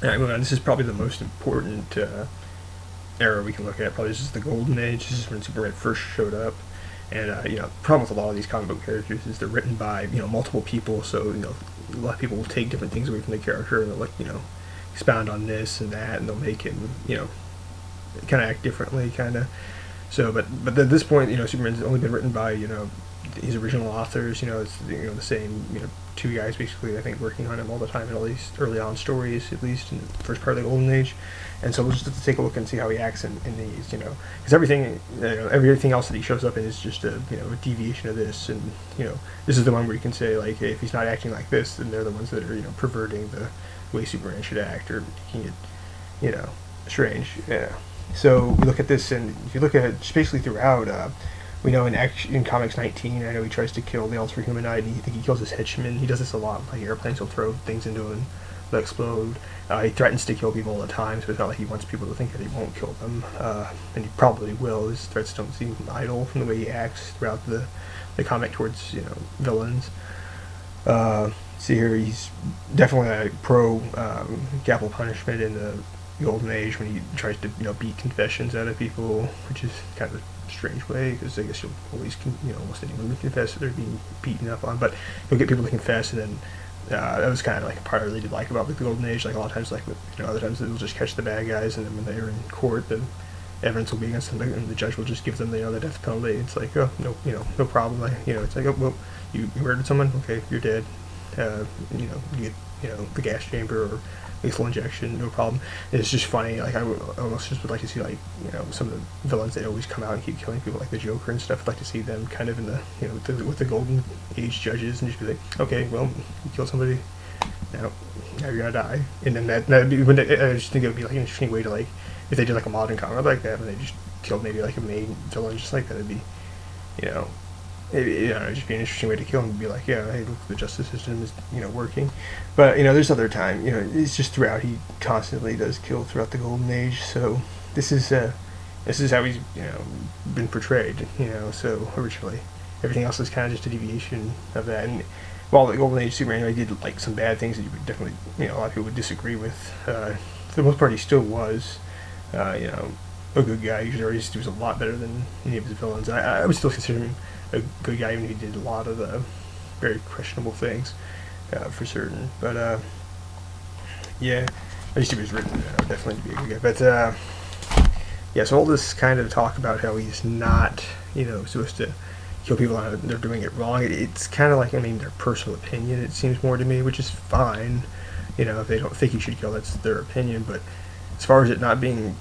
Alright, moving on. This is probably the most important era we can look at. Probably this is the Golden Age. This is when Superman first showed up. And the problem with a lot of these comic book characters is they're written by multiple people. So a lot of people will take different things away from the character and they'll expound on this and that, and they'll make him kind of act differently, kind of. So, but at this point, Superman's only been written by his original authors. It's the same two guys basically. I think working on him all the time in all these early on stories, at least in the first part of the Golden Age. And so we'll just have to take a look and see how he acts in these. Because everything else that he shows up in is just a a deviation of this. And this is the one where you can say like, hey, if he's not acting like this, then they're the ones that are perverting the way Superman should act or making it strange. Yeah. So we look at this, and if you look at it just basically throughout, we know in Comics 19, I know he tries to kill the Ultra Humanite, and he kills his henchmen. He does this a lot. Like airplanes, he'll throw things into him, they'll explode. He threatens to kill people all the time, so it's not like he wants people to think that he won't kill them. And he probably will. His threats don't seem idle from the way he acts throughout the comic towards villains. See here, he's definitely pro capital punishment in the Golden Age when he tries to beat confessions out of people, which is kind of a strange way because I guess you'll always almost anyone will confess that they're being beaten up on, but you'll get people to confess, and then that was kind of like a part I really did like about the Golden Age. Like a lot of times, like other times they'll just catch the bad guys, and then when they're in court, then evidence will be against them, and the judge will just give them the death penalty. It's like, oh no problem. Like, it's like, oh well, you murdered someone, okay, you're dead. You get the gas chamber or lethal injection, no problem. And it's just funny. Like I almost just would like to see some of the villains that always come out and keep killing people, like the Joker and stuff. I'd like to see them kind of in the with the Golden Age judges and just be like, okay, well, you kill somebody, now you're gonna die. And then that'd be, I just think it would be like an interesting way to like if they did like a modern comic like that and they just killed maybe like a main villain just like that. It'd be it'd just be an interesting way to kill him and be like, yeah, hey, look, the justice system is, working. But, there's other time, it's just throughout, he constantly does kill throughout the Golden Age, so this is how he's, been portrayed, so originally. Everything else is kind of just a deviation of that, and while the Golden Age Superman did, like, some bad things that you would definitely, a lot of people would disagree with, for the most part he still was, a good guy. He was a lot better than any of his villains. I would still consider him a good guy, even if he did a lot of very questionable things, for certain. But yeah, I used to be written definitely to be a good guy. But yeah, so all this kind of talk about how he's not, supposed to kill people and they're doing it wrong. It's kind of like, their personal opinion. It seems more to me, which is fine. If they don't think he should kill, that's their opinion. But as far as it not being,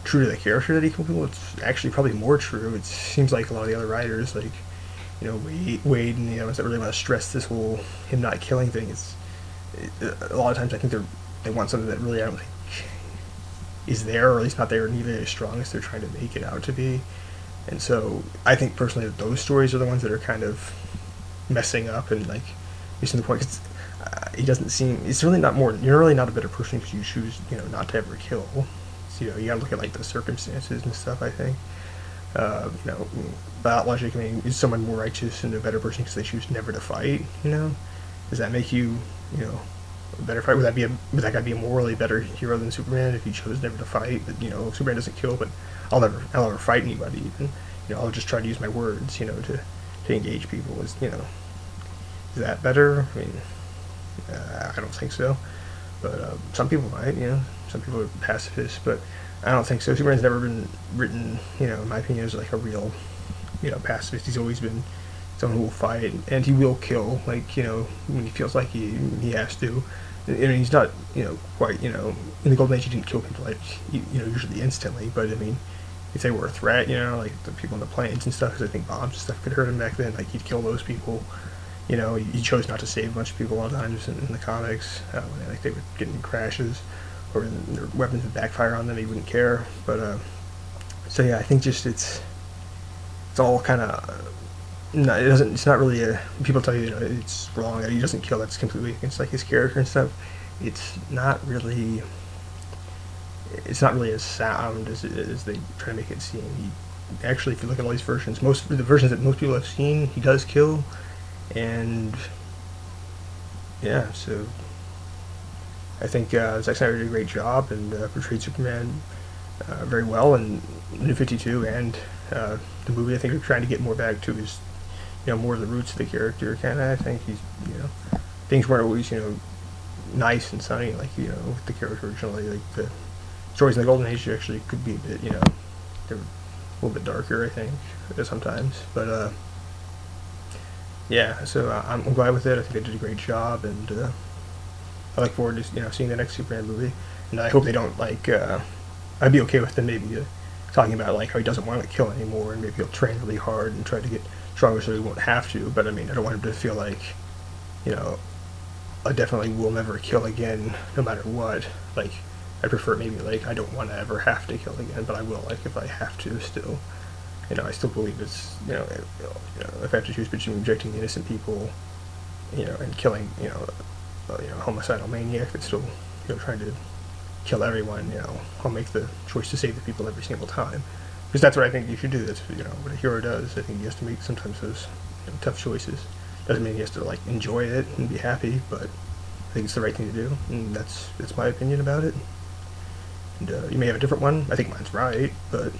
true to the character that he killed people, it's actually probably more true. It seems like a lot of the other writers, like Wade and the ones that really want to stress this whole him not killing thing. A lot of times I think they want something that really I don't think is there, or at least not there nearly as strong as they're trying to make it out to be. And so I think personally that those stories are the ones that are kind of messing up and like missing the point. Cause he doesn't seem. It's really not more. You're really not a better person because you choose not to ever kill. You gotta look at like the circumstances and stuff. I think, by that logic, is someone more righteous and a better person because they choose never to fight? Does that make you, a better fighter? Would that guy be a morally better hero than Superman if he chose never to fight? But Superman doesn't kill, but I'll never fight anybody. Even, I'll just try to use my words, to engage people. Is that better? I don't think so. But some people might, some people are pacifists, but I don't think so. Superman's never been written, in my opinion, as like a real, pacifist. He's always been someone who will fight and he will kill, like, when he feels like he has to. He's not, quite, in the Golden Age he didn't kill people like, usually instantly, but if they were a threat, like the people on the planes and stuff, because I think bombs and stuff could hurt him back then, like he'd kill those people. He chose not to save a bunch of people a lot of times in the comics. When they would get in crashes, or their weapons would backfire on them. He wouldn't care. But so yeah, I think just it's all kind of. No, it doesn't. It's not really a. People tell you it's wrong that he doesn't kill. That's completely against like his character and stuff. It's not really. It's not really as sound as they try to make it seem. He actually, if you look at all these versions, most of the versions that most people have seen, he does kill. And yeah, so I think Zack Snyder did a great job and portrayed Superman very well in New 52 and the movie. I think they're trying to get more back to his, more of the roots of the character. Kind of, I think he's, things weren't always, nice and sunny like with the character originally. Like the stories in the Golden Age actually could be a bit, they're a little bit darker, I think, sometimes. But yeah, so I'm glad with it. I think they did a great job, and I look forward to seeing the next Superman movie. And I hope they don't like. I'd be okay with them maybe talking about like how he doesn't want to kill anymore, and maybe he'll train really hard and try to get stronger so he won't have to. But I mean, I don't want him to feel like, I definitely will never kill again, no matter what. Like, I prefer maybe like I don't want to ever have to kill again, but I will like if I have to still. I still believe it's if I have to choose between injecting innocent people, and killing a homicidal maniac that's still trying to kill everyone, I'll make the choice to save the people every single time, because that's what I think you should do. That's what a hero does. I think he has to make sometimes those tough choices. Doesn't mean he has to like enjoy it and be happy, but I think it's the right thing to do, and that's my opinion about it. And you may have a different one. I think mine's right, but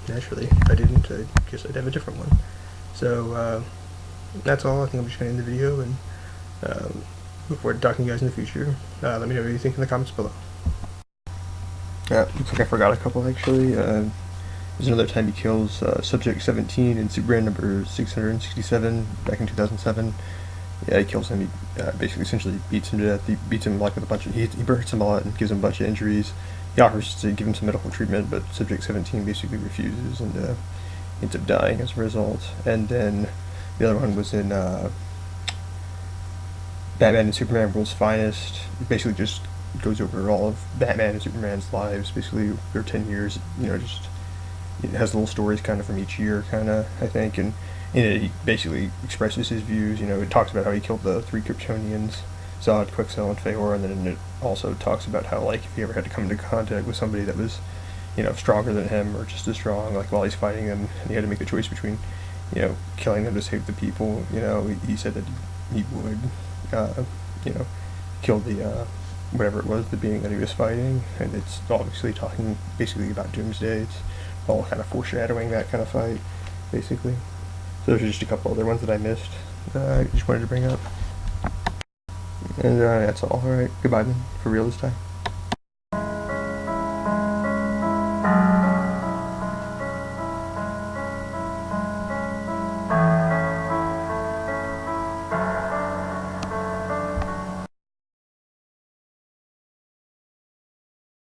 naturally, if I didn't, I guess I'd have a different one. So that's all. I think I'm just going to end the video, and look forward to talking to you guys in the future. Let me know what you think in the comments below. Looks like I forgot a couple actually. There's another time he kills Subjekt 17 in Superman number 667 back in 2007. Yeah, he kills him. He basically essentially beats him to death. He beats him like with a bunch of. He hurts him a lot and gives him a bunch of injuries. He offers to give him some medical treatment, but Subjekt 17 basically refuses and ends up dying as a result. And then the other one was in Batman and Superman World's Finest. It basically just goes over all of Batman and Superman's lives, basically their 10 years, just it has little stories kind of from each year, kind of, I think, and in it he basically expresses his views. It talks about how he killed the 3 Kryptonians, Zod, Quicksilver, and Feor, and then it also talks about how, like, if he ever had to come into contact with somebody that was, stronger than him or just as strong, like, while he's fighting them, and he had to make the choice between, killing them to save the people, he said that he would, kill the, whatever it was, the being that he was fighting, and it's obviously talking basically about Doomsday. It's all kind of foreshadowing that kind of fight, basically. So those are just a couple other ones that I missed. I just wanted to bring up. And that's all. Alright, goodbye then, for real this time.